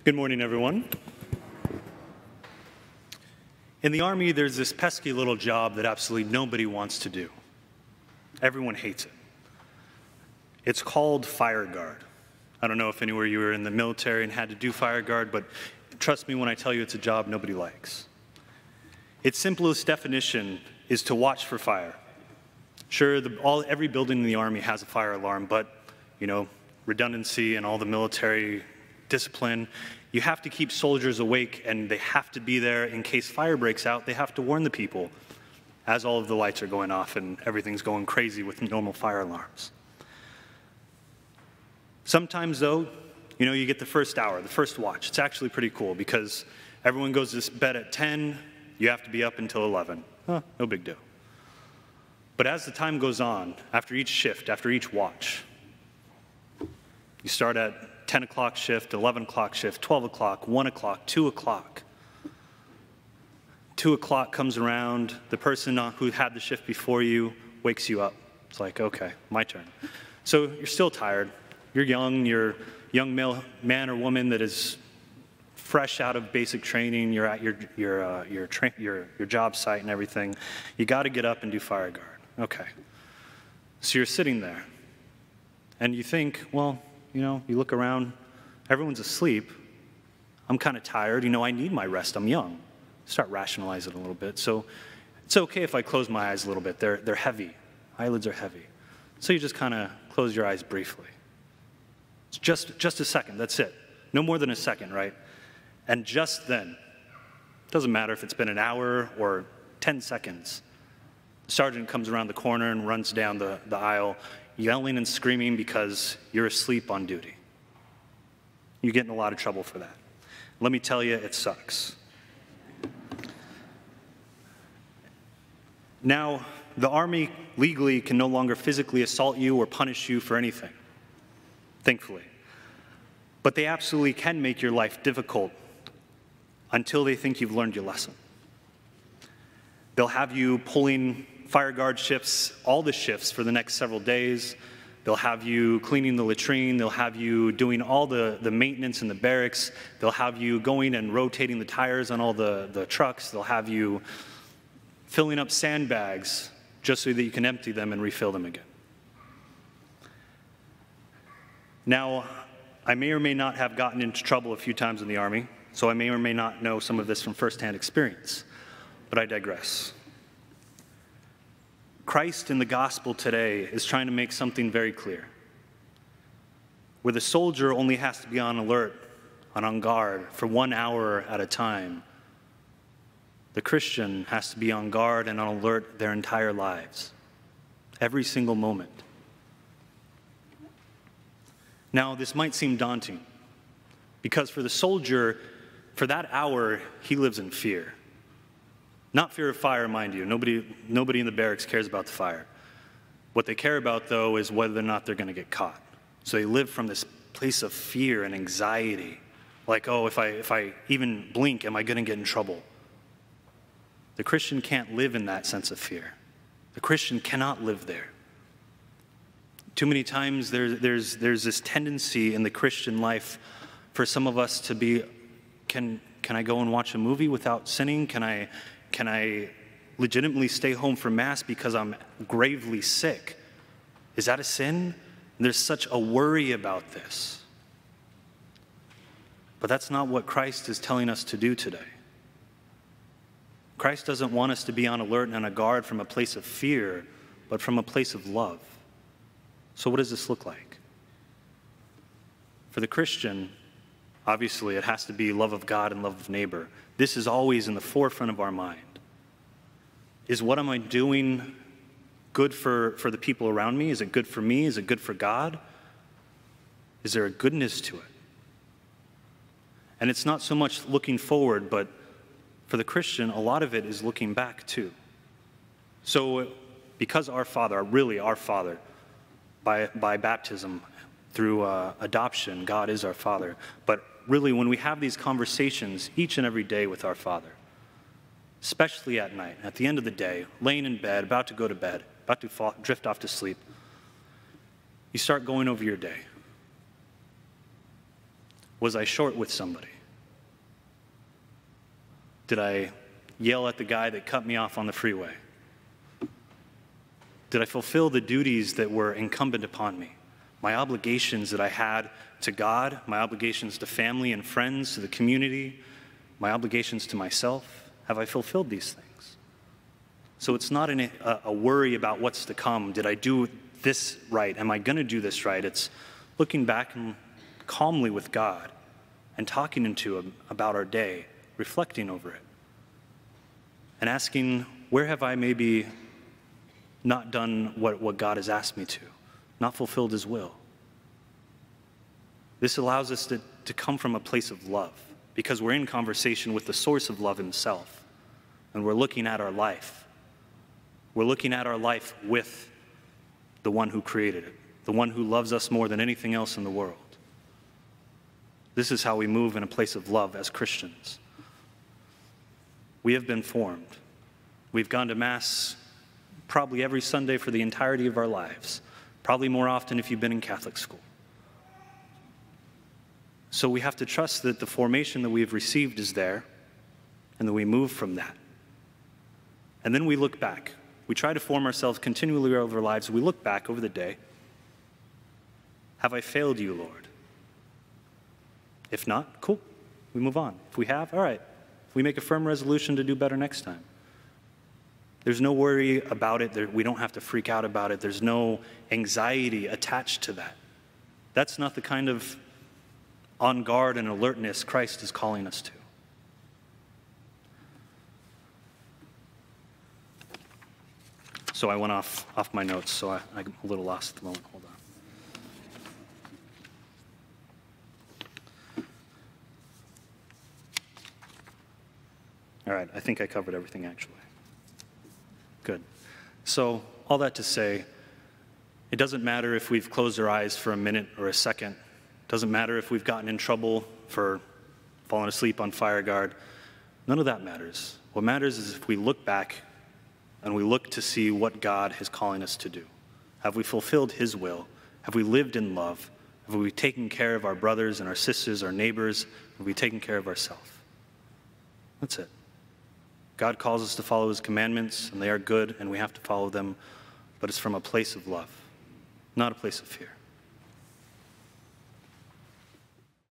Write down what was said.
Good morning, everyone. In the Army, there's this pesky little job that absolutely nobody wants to do. Everyone hates it. It's called fire guard. I don't know if anywhere you were in the military and had to do fire guard, but trust me when I tell you it's a job nobody likes. Its simplest definition is to watch for fire. Sure, every building in the Army has a fire alarm, but, redundancy and all the military discipline, you have to keep soldiers awake, and they have to be there in case fire breaks out. They have to warn the people as all of the lights are going off and everything's going crazy with normal fire alarms. Sometimes, though, you get the first hour, the first watch. It's actually pretty cool because everyone goes to bed at 10, you have to be up until 11. No big deal. But as the time goes on, after each shift, after each watch, you start at 10 o'clock shift, 11 o'clock shift, 12 o'clock, 1 o'clock, 2 o'clock. 2 o'clock comes around, the person who had the shift before you wakes you up. It's like, okay, my turn. So you're still tired. You're a young man or woman that is fresh out of basic training. You're at your job site and everything. You got to get up and do fire guard. Okay. So you're sitting there, and you think, well, you look around, everyone's asleep. I'm kind of tired. I need my rest. I'm young. Start rationalizing it a little bit. So it's okay if I close my eyes a little bit. They're heavy. Eyelids are heavy. So you just kind of close your eyes briefly. It's just a second. That's it. No more than a second, right? And just then, it doesn't matter if it's been an hour or 10 seconds, the sergeant comes around the corner and runs down the aisle, yelling and screaming because you're asleep on duty. You get in a lot of trouble for that. Let me tell you, it sucks. Now, the Army legally can no longer physically assault you or punish you for anything, thankfully. But they absolutely can make your life difficult until they think you've learned your lesson. They'll have you pulling fire guard shifts, all the shifts for the next several days. They'll have you cleaning the latrine. They'll have you doing all the maintenance in the barracks. They'll have you going and rotating the tires on all the trucks. They'll have you filling up sandbags just so that you can empty them and refill them again. Now, I may or may not have gotten into trouble a few times in the Army, so I may or may not know some of this from firsthand experience, but I digress. Christ in the gospel today is trying to make something very clear. Where the soldier only has to be on alert and on guard for 1 hour at a time, the Christian has to be on guard and on alert their entire lives, every single moment. Now, this might seem daunting, because for the soldier, for that hour, he lives in fear. Not fear of fire, mind you. Nobody in the barracks cares about the fire. What they care about, though, is whether or not they're going to get caught. So they live from this place of fear and anxiety. Like, oh, if I even blink, am I going to get in trouble? The Christian can't live in that sense of fear. The Christian cannot live there. Too many times there's this tendency in the Christian life for some of us to be, can I go and watch a movie without sinning? Can I legitimately stay home for Mass because I'm gravely sick? Is that a sin? There's such a worry about this. But that's not what Christ is telling us to do today. Christ doesn't want us to be on alert and on guard from a place of fear, but from a place of love. So what does this look like? For the Christian, obviously, it has to be love of God and love of neighbor. This is always in the forefront of our mind. Is what am I doing good for the people around me? Is it good for me? Is it good for God? Is there a goodness to it? And it's not so much looking forward, but for the Christian, a lot of it is looking back too. So because our Father, really our Father, by baptism, through adoption, God is our Father. But really, when we have these conversations each and every day with our Father, especially at night, at the end of the day, laying in bed, about to go to bed, about to drift off to sleep, you start going over your day. Was I short with somebody? Did I yell at the guy that cut me off on the freeway? Did I fulfill the duties that were incumbent upon me? My obligations that I had to God, my obligations to family and friends, to the community, my obligations to myself. Have I fulfilled these things? So it's not a worry about what's to come. Did I do this right? Am I going to do this right? It's looking back and calmly with God and talking into Him about our day, reflecting over it, and asking, where have I maybe not done what God has asked me to, not fulfilled His will? This allows us to come from a place of love, because we're in conversation with the source of love Himself, and we're looking at our life. We're looking at our life with the one who created it, the one who loves us more than anything else in the world. This is how we move in a place of love as Christians. We have been formed. We've gone to Mass probably every Sunday for the entirety of our lives, probably more often if you've been in Catholic school. So we have to trust that the formation that we've received is there, and that we move from that. And then we look back. We try to form ourselves continually over our lives. We look back over the day. Have I failed you, Lord? If not, cool. We move on. If we have, all right. We make a firm resolution to do better next time. There's no worry about it. We don't have to freak out about it. There's no anxiety attached to that. That's not the kind of on guard and alertness Christ is calling us to. So I went off my notes, so I'm a little lost at the moment. Hold on. All right, I think I covered everything actually. Good. So all that to say, it doesn't matter if we've closed our eyes for a minute or a second. It doesn't matter if we've gotten in trouble for falling asleep on fire guard. None of that matters. What matters is if we look back and we look to see what God is calling us to do. Have we fulfilled His will? Have we lived in love? Have we taken care of our brothers and our sisters, our neighbors? Have we taken care of ourselves? That's it. God calls us to follow His commandments, and they are good, and we have to follow them, but it's from a place of love, not a place of fear.